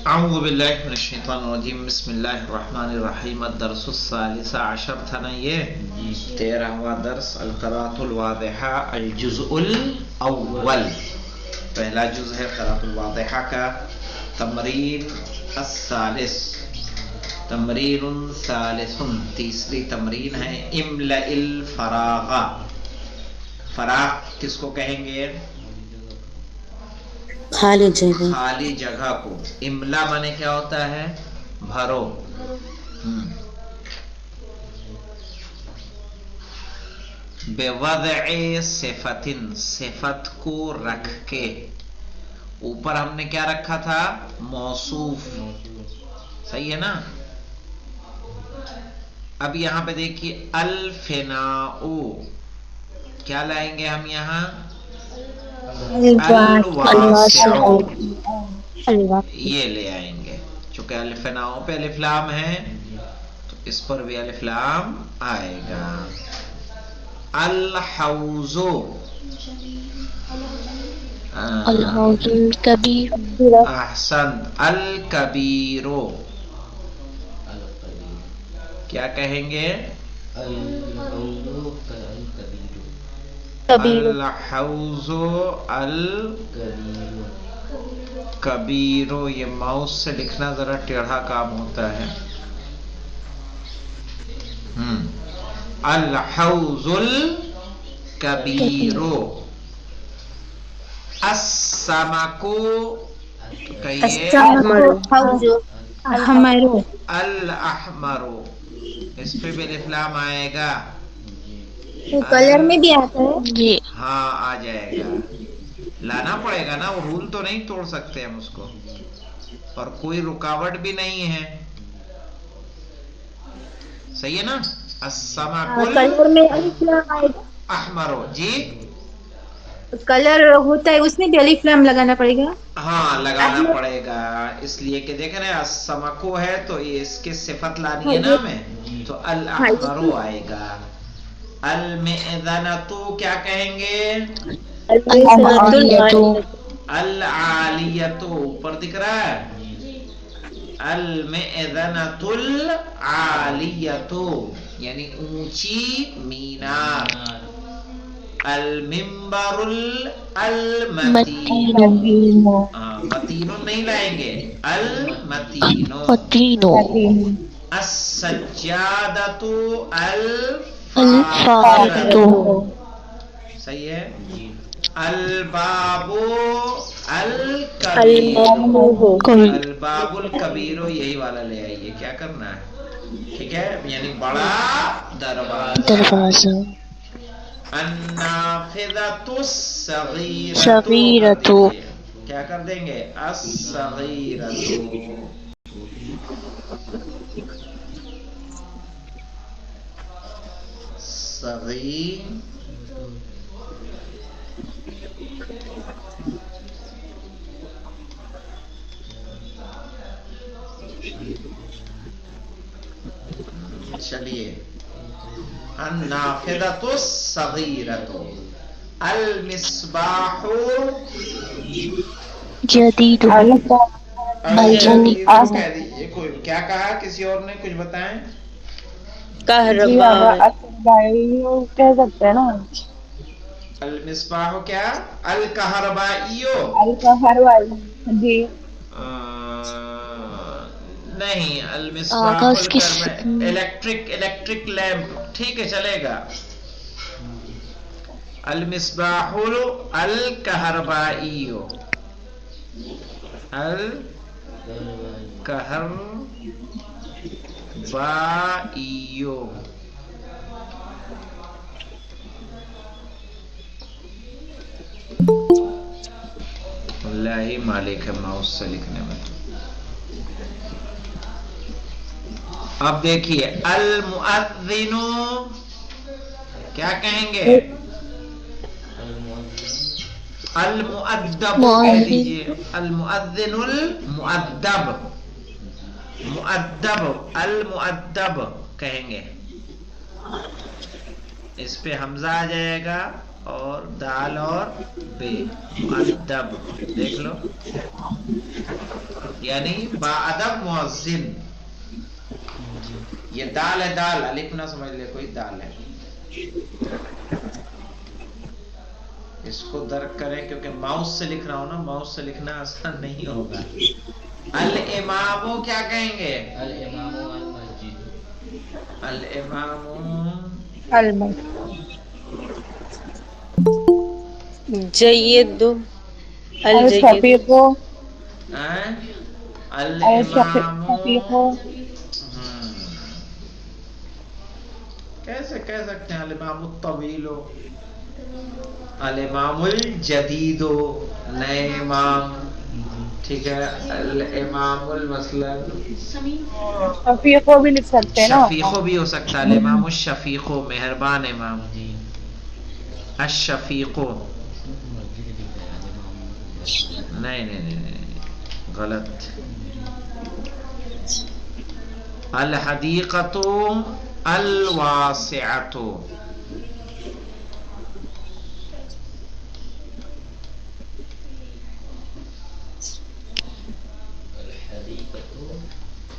اعوذ باللہ من الشیطان الرجیم بسم اللہ الرحمن الرحیم الدرس الثالث عشر تھا نا یہ 13واں درس القراءۃ الواضحہ الجزء الاول پہلا جز ہے قراءۃ الواضحہ کا تمرین الثالث تمرین ثالث تیسری تمرین ہے املأ الفراغ فراغ کس کو کہیں گے خالی جگہ خالی جگہ کو املا مانے کیا ہوتا ہے بھرو بوضع صفت صفت کو رکھ کے اوپر ہم نے کیا رکھا تھا موصوف صحیح ہے نا اب یہاں پہ دیکھیے الفناء کیا لائیں گے ہم یہاں الواسع یہ لے آئیں گے چونکہ الفناء پہ الف لام ہے تو اس پر بھی الف لام آئے گا الحوض الحوض الکبیر احسنت الکبیر کیا کہیں گے الحوض الکبیر یہ ماؤس سے لکھنا ذرا ٹیڑھا کام ہوتا ہے الحوض الکبیر السمک کہیے الاحمر اس پہ بھی الف لام آئے گا کلر میں بھی آتا ہے جی ہاں آ جائے گا لانا پڑے گا نا وہ رول تو نہیں توڑ سکتے ہم اس کو اور کوئی رکاوٹ بھی نہیں ہے صحیح ہے نا السمک کلر میں الف لام آئے گا الاحمر جی کلر ہوتا ہے اس میں بھی الف لام لگانا پڑے گا ہاں لگانا پڑے گا اس لیے کہ دیکھ رہے ہیں السمکو ہے تو یہ اس کے صفت لانی ہے نا ہمیں تو الاحمر آئے گا المئذنۃ کیا کہیں گے العالیۃ اوپر دکھ رہا ہے المئذنۃ العالیۃ یعنی اونچی مینار المنبر المتین متین نہیں لائیں گے المتین السجادۃ الفاضلۃ صحیح ہے الباب الکبیر الباب الکبیر یہی والا لے آئیے کیا کرنا ہے ٹھیک ہے یعنی بڑا دروازہ النافذۃ الصغیرۃ کیا کر دیں گے الصغیرۃ صغیر چلیے النافذۃ الصغیرۃ المصباح جدید کیا کہا کسی اور نے کچھ بتائیں کہہ سکتے ہیں نا المصباح کیا الکہربائیو جی نہیں المصباح الیکٹرک لیمپ ٹھیک ہے چلے گا المصباح الکہربائیو الکہربائیو اللہ مالک ہے ماؤس سے لکھنے میں اب دیکھیے المؤذن کیا کہیں گے المؤدب کہہ دیجیے المؤذن المؤدب مؤدب المؤدب کہیں گے اس پہ حمزہ آ جائے گا اور دال اور بے مؤدب دیکھ لو، یعنی با ادب مؤذن. یہ دال ہے، دال الف نہ سمجھ لے کوئی، دال ہے. اس کو درک کریں کیونکہ ماؤس سے لکھ رہا ہوں نا، ماؤس سے لکھنا آسان نہیں ہوگا. الامام کیا کہیں گے؟ الامام المسجد. الامام جید الشفیق الامام. الشفیق کیسے کہہ سکتے ہیں الامام الطویل، الامام الجدید، نئے امام. ٹھیک ہے، الامام مثلا شفیق بھی لکھ سکتے ہیں نا. شفیق بھی ہو سکتا ہے، الامام الشفیق مہربان امام. الشفیق نہیں غلط. الحدیقۃ الواسعۃ.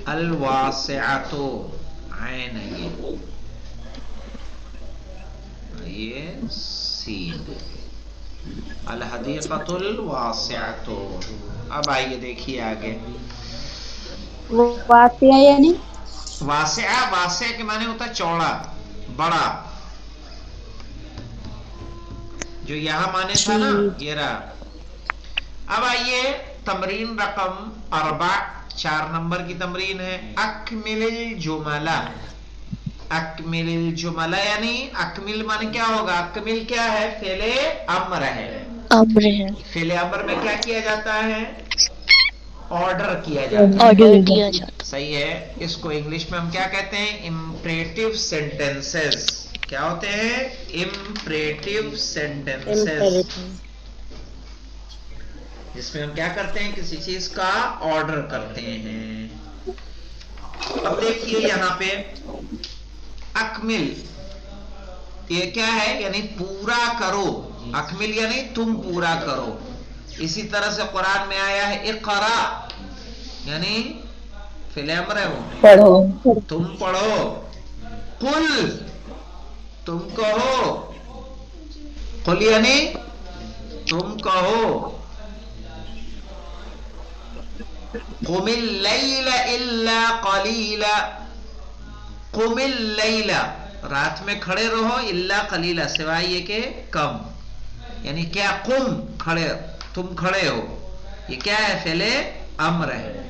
الواسعۃ عین ہے یہ سین. الحدیقۃ الواسعۃ. اب آئیے دیکھیے آگے. واسعہ یعنی واسعہ، واسع کے معنی ہوتا ہے چوڑا، بڑا. جو یہاں معنی تھا نا یہ رہا. اب آئیے تمرین رقم 4، 4 نمبر کی تمرین ہے. اکمل الجملہ. اکمل الجملہ یعنی اکمل معنی کیا ہوگا؟ اکمل کیا ہے؟ فعل امر ہے. امر ہے، فعل امر میں کیا کیا جاتا ہے؟ آرڈر کیا جاتا ہے. آرڈر دیا جاتا. صحیح ہے. اس کو انگلش میں ہم کیا کہتے ہیں؟ Imperative sentences. کیا ہوتے ہیں؟ Imperative sentences. جس میں ہم کیا کرتے ہیں؟ کسی چیز کا آرڈر کرتے ہیں. اب دیکھیے یہاں پہ اکمل یہ کیا ہے؟ یعنی پورا کرو. اکمل یعنی تم پورا کرو. اسی طرح سے قرآن میں آیا ہے اقرا، یعنی فعل امر ہے وہ، پڑھو. تم پڑھو. قل تم کہو. قل یعنی تم کہو. قم اللیل الا قلیلا. قم اللیل رات میں کھڑے رہو، الا قلیلا سوائے یہ کہ کم. یعنی کیا؟ قم کھڑے، تم کھڑے ہو. یہ کیا ہے؟ فعل امر ہے.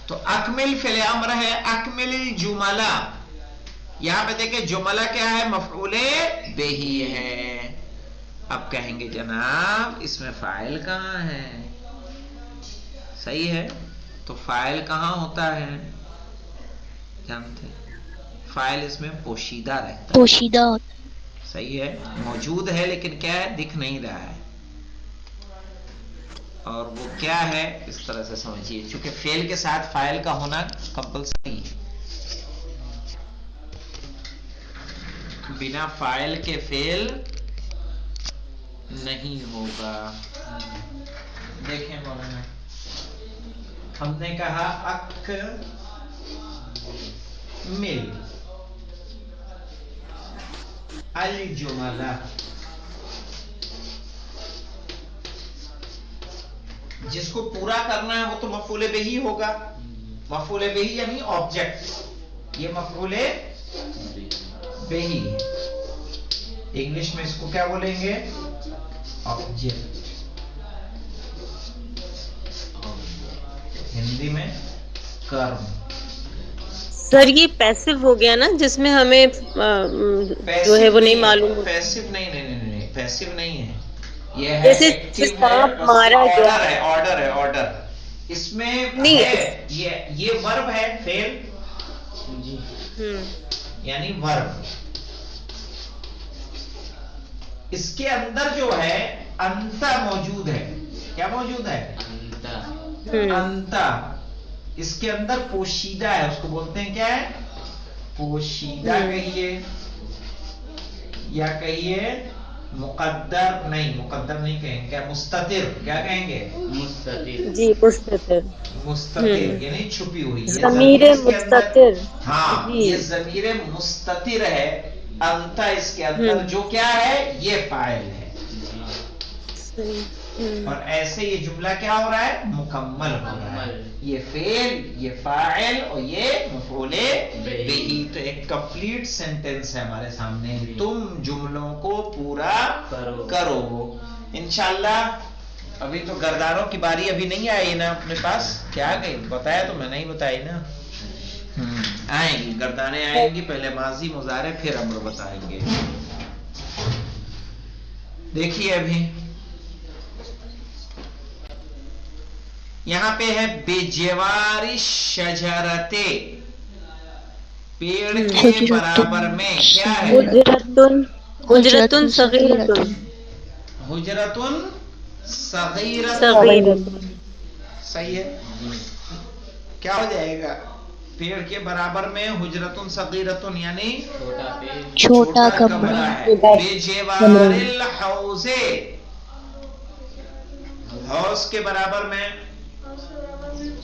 تو اکمل فعل امر ہے. اکمل الجملہ، یہاں پہ دیکھیں جملہ کیا ہے؟ مفعول بہ ہے. اب کہیں گے جناب اس میں فاعل کہاں ہے؟ صحیح ہے. تو فاعل کہاں ہوتا ہے؟ جانتے فاعل اس میں پوشیدہ رہتا ہے. پوشیدہ ہوتا. صحیح ہے، موجود ہے لیکن کیا ہے؟ دکھ نہیں رہا ہے. اور وہ کیا ہے؟ اس طرح سے سمجھیے، چونکہ فعل کے ساتھ فاعل کا ہونا کمپلسری ہے. بنا فاعل کے فعل نہیں ہوگا. دیکھیں مولانا، ہم نے کہا اکمل الجملہ. جس کو پورا کرنا ہے وہ تو مفعول بہ ہوگا. مفعول بہ یعنی آبجیکٹ. یہ مفعول بہ، انگلش میں اس کو کیا بولیں گے؟ آبجیکٹ. ہندی میں کرم. سر یہ پیسو ہو گیا نا، جس میں ہمیں جو ہے وہ نہیں معلوم. پیسو نہیں، پیسو نہیں ہے. یہ ہے جیسے ایکٹیو ہے، سانپ مارا گیا. آرڈر ہے، آرڈر ہے، آرڈر. اس میں نہیں ہے یہ ورب ہے فعل، یعنی ورب. اس کے اندر جو ہے انتا موجود ہے. کیا موجود ہے؟ انتا. اس کے اندر پوشیدہ ہے، اس کو بولتے ہیں کیا ہے؟ پوشیدہ. کہیے یا کہیے مقدر نہیں کہیں گے، مستتر کیا کہیں گے؟ مستطیل جی مستتر، مستتر یعنی چھپی ہوئی، یہ ضمیر ضمیر اس کے اندر- مستتر، ہاں جی یہ ضمیر مستتر ہے، انت اس کے اندر جو کیا ہے یہ فاعل ہے، صحیح، اور ایسے یہ جملہ کیا ہو رہا ہے؟ مکمل ہو رہا ہے، یہ فعل، یہ فاعل اور یہ مفعول بہ، تو ایک کمپلیٹ سینٹینس ہے ہمارے سامنے، تم جملوں کو پورا کرو انشاءاللہ۔ ابھی تو گردانوں کی باری ابھی نہیں آئی نا اپنے پاس، کیا گئی بتایا تو میں نہیں بتائی نا، آئیں گی گردانے آئیں گی، پہلے ماضی مضارع پھر امر بتائیں گے۔ دیکھیے ابھی یہاں پہ ہے بجوار شجرتے، پیڑ کے برابر میں کیا ہے؟ حجرتن صغیرتن، حجرتن صغیرتن، صغیرتن، صحیح ہے، کیا ہو جائے گا؟ پیڑ کے برابر میں حجرتن صغیرتن یعنی چھوٹا کمرہ کمرہ، ہے۔ بجوار الحوض، حوض کے برابر میں،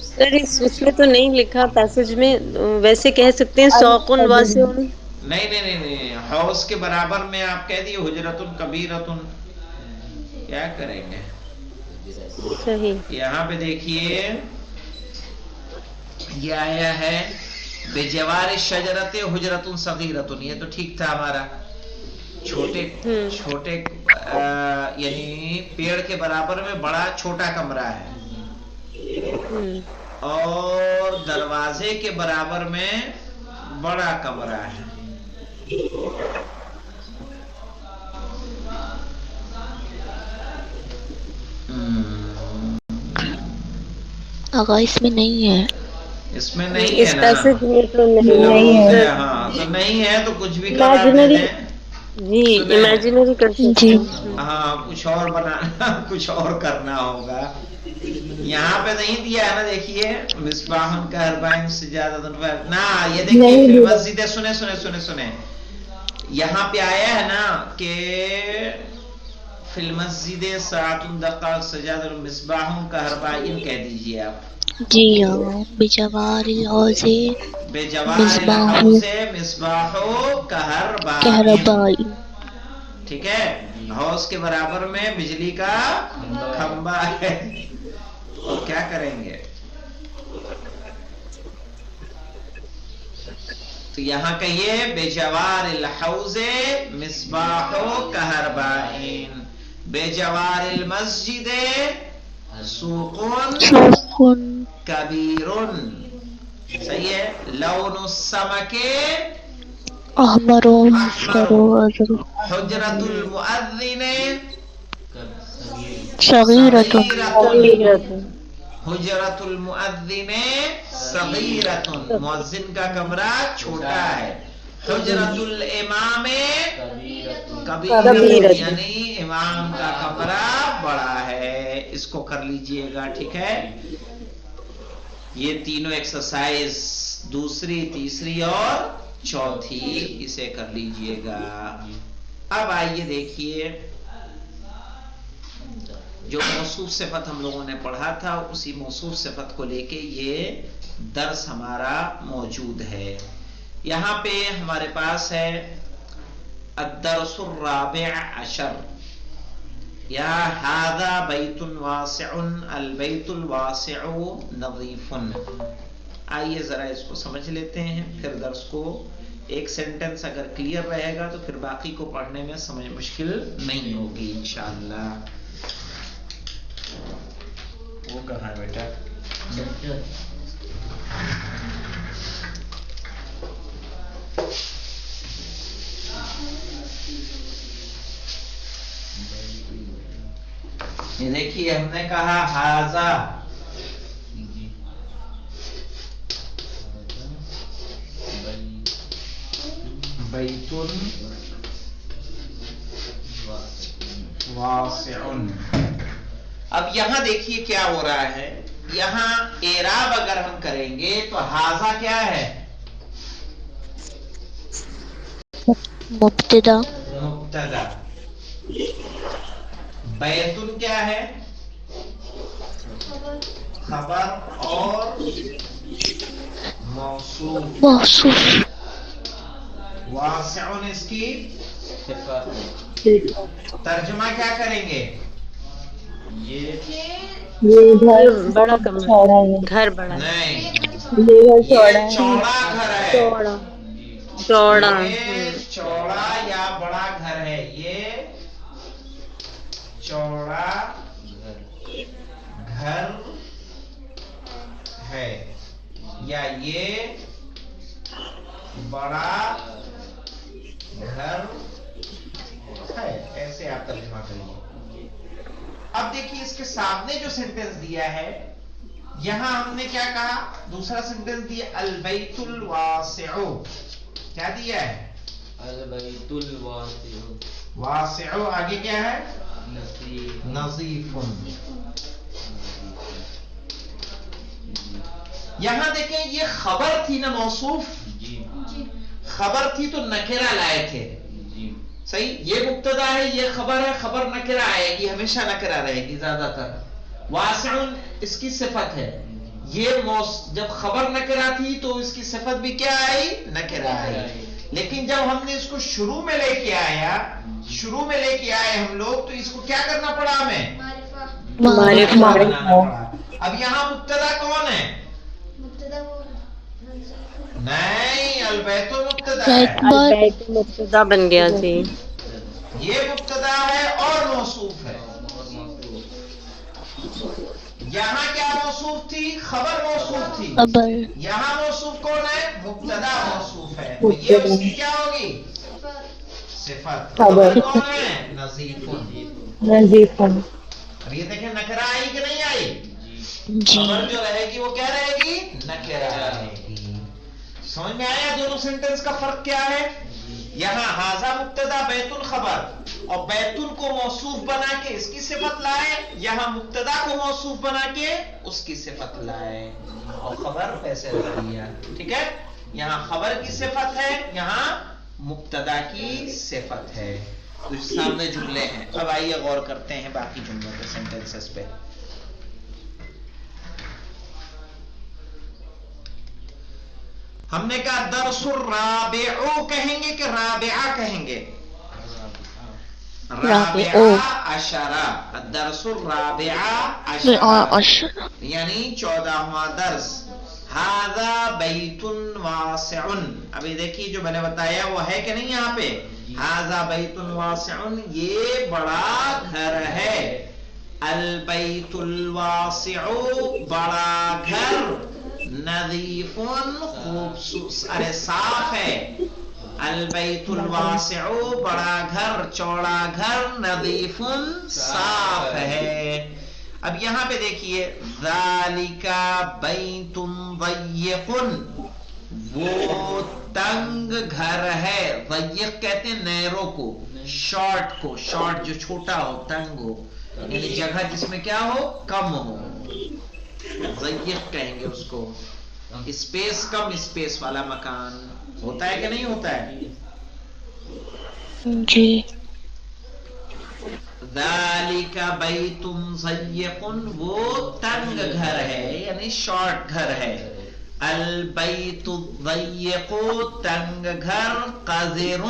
سر اس میں تو نہیں لکھا پیسج میں، ویسے کہہ سکتے ہیں سوقن واسعن، نہیں، حوض کے برابر میں آپ کہہ دیے حجرتن کبیرتن، کیا کریں گے؟ صحیح، یہاں پہ دیکھیے یہ آیا ہے بجوار شجرت حجرتن صغیرتن، یہ تو ٹھیک تھا ہمارا، چھوٹے یعنی پیڑ کے برابر میں بڑا چھوٹا کمرہ ہے، اور دروازے کے برابر میں بڑا کمرہ ہے، آقا اس میں نہیں ہے، اس میں نہیں اس ہے نا، پیسج میں تو نہیں ہے، ہاں تو نہیں ہے تو کچھ بھی قرار دے امیجنری، دیں، جی امیجنری کر سکتے جی ہیں، ہاں کچھ اور بنانا کچھ اور کرنا ہوگا، یہاں پہ نہیں دیا ہے نا، دیکھیے مصباح کا اربعین سجادۃ نا، یہ دیکھیے فی المسجد، سنیں یہاں پہ آیا ہے نا کہ فی المسجد ساعۃ دقائق سجادۃ مصباح کا اربعین کہہ دیجئے آپ، جی ہاں، بجوار الحوض بجوار مصباح الحوض مصباح کہرباء، کہربائی، ٹھیک ہے، حوض کے برابر میں بجلی کا کھمبا ہے، اور کیا کریں گے؟ تو یہاں کہیے بجوار الحوض مصباح کہربائن، بجوار المسجد سوق سوکن کبیر، صحیح ہے، لون السمک احمر و مصفر و ازرق، حجرت المؤذن صغیرۃ، حجرت المؤذن صغیرۃ، مؤذن کا کمرہ چھوٹا ہے، حجرت الامام کبیرۃ یعنی امام کا کمرہ بڑا ہے، اس کو کر لیجئے گا، ٹھیک ہے، یہ تینوں ایکسرسائز دوسری، تیسری اور چوتھی اسے کر لیجئے گا۔ اب آئیے دیکھیے جو موصوف صفت ہم لوگوں نے پڑھا تھا، اسی موصوف صفت کو لے کے یہ درس ہمارا موجود ہے۔ یہاں پہ ہمارے پاس ہے الدرس الرابع عشر، یا ھذا بیت واسع البیت الواسع نظیف، آئیے ذرا اس کو سمجھ لیتے ہیں، پھر درس کو ایک سینٹنس اگر کلیئر رہے گا تو پھر باقی کو پڑھنے میں سمجھ مشکل نہیں ہوگی انشاءاللہ۔ وہ کہاں ہے بیٹا؟ یہ دیکھیے ہم نے کہا ھذا، بیت واسع، اب یہاں دیکھیے کیا ہو رہا ہے، یہاں اعراب اگر ہم کریں گے تو ھذا کیا ہے؟ مبتدا، مبتدا, بیتن کیا ہے, خبر اور موصوف, موصوف واسعن اس کی صفات. ترجمہ کیا کریں گے؟ یہ گھر بڑا کمرہ, چوڑا ہے, گھر بڑا ہے, نہیں, یہ گھر چوڑا یہ ہے, چوڑا گھر ہے, چوڑا. یہ چوڑا یا بڑا گھر ہے, یہ چوڑا گھر ہے یا یہ بڑا گھر ہے, ایسے آپ ترجمہ کریے. اب دیکھیے اس کے سامنے جو سینٹینس دیا ہے, یہاں ہم نے کیا کہا, دوسرا سینٹینس دیا البیت الواسع, کیا دیا ہے, البیت الواسع واسع, آگے کیا ہے, نصیب. نظیف. یہاں دیکھیں یہ خبر تھی نا موصوف, جی خبر تھی تو نکرہ لائے تھے, جی صحیح, یہ مبتدا ہے, یہ خبر ہے, خبر نکرہ آئے گی, ہمیشہ نکرہ رہے گی زیادہ تر. واسع اس کی صفت ہے, یہ جب خبر نکرہ تھی تو اس کی صفت بھی کیا آئی, نکرہ آئی. لیکن جب ہم نے اس کو شروع میں لے کے آئے ہم لوگ, تو اس کو کیا کرنا پڑا ہمیں, معرفہ بنانا پڑا. اب یہاں مبتدا کون ہے, نہیں, البیت مبتدا ہے, البیت مبتدا بن گیا جی. یہ مبتدا ہے اور موصوف ہے. یہاں کیا موصوف تھی, خبر موصوف تھی, خبر یہاں موصوف کون ہے, مبتدا موصوف ہے, تو یہ اس کی کیا ہوگی, صفت. خبر. خبر کون ہے, نظیف. نظیف. اب یہ دیکھیں نکرہ آئی کہ نہیں آئی, جی خبر جو رہے گی وہ کیا رہے گی, نکرہ رہے گی. سمجھ میں آیا دونوں سینٹینس کا فرق کیا ہے؟ یہاں ھذا مبتدا بیت الخبر, اور بیتن کو موصوف بنا کے اس کی صفت لائے, یہاں مبتدا کو موصوف بنا کے اس کی صفت لائے, اور خبر پیسے رکھ دیا. ٹھیک ہے, یہاں خبر کی صفت ہے, یہاں مبتدا کی صفت ہے. تو سامنے جملے ہیں, اب آئیے غور کرتے ہیں باقی جملوں کے سینٹینسز پہ. ہم نے کہا درس الرابع کہیں گے کہ رابعہ کہیں گے, رابعہ عشرہ, الدرس الرابع عشرہ یعنی 14واں درس. ھذا بیت واسع, ابھی دیکھیے جو میں نے بتایا وہ ہے کہ نہیں یہاں پہ, ھذا بیت واسع, یہ بڑا گھر ہے. البیت الواسع, بڑا گھر, نظیف, خوبصورت, صاف ہے. البیت الواسع, بڑا گھر, چوڑا گھر, نظیف, صاف ہے. اب یہاں پہ دیکھیے ذالک بیت ضیق, وہ تنگ گھر ہے. ضیق کہتے ہیں نیرو کو, شارٹ کو, شارٹ جو چھوٹا ہو, تنگ ہو, یعنی جگہ جس میں کیا ہو, کم ہو, ضیق کہیں گے اس کو. اسپیس کم اسپیس والا مکان ہوتا ہے کہ نہیں ہوتا ہے, جی ذالک بیت ضیق, وہ تنگ گھر ہے یعنی شارٹ گھر ہے. البیت الضیق, تنگ گھر. قذر,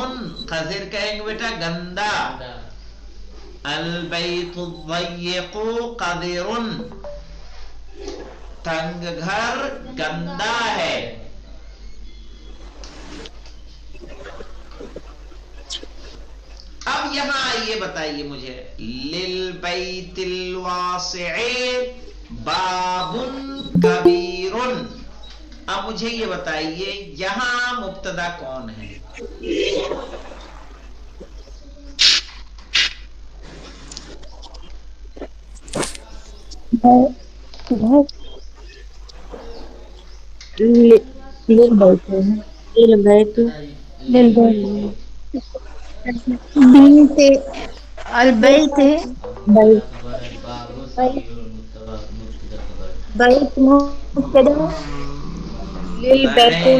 قذر کہیں گے بیٹا گندا. البیت الضیق قذر, تنگ گھر گندا ہے. اب یہاں آئیے بتائیے مجھے, للبیت الواسع باب کبیر. اب مجھے یہ بتائیے یہاں مبتدا کون ہے, بنت البیت ہے, خبر ہے, باب صغیر المبتدا خبر. بیت مبتدا,